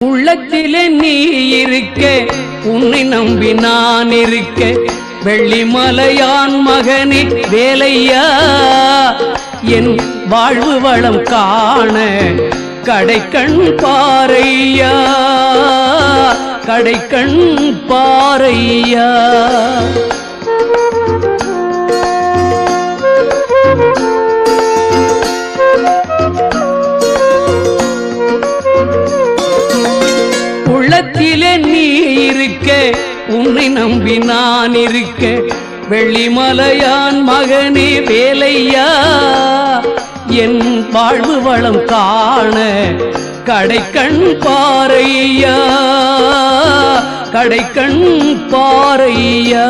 உள்ளத்திலே நீ இருக்க, உன்னை நம்பி நான் இருக்க, வெள்ளிமலையான் மகனே வேலையா, என் வாழ்வு வளம் காண கடைக்கண் பாரையா, கடைக்கண் பாரையா. உள்ளத்திலே நீ இருக்க, உன்னை நம்பி நான் இருக்க, வெள்ளிமலையான் மகனே வேலையா, என் வாழ்வு வளம் காண கடைக்கண் பாரையா, கடைக்கண் பாரையா.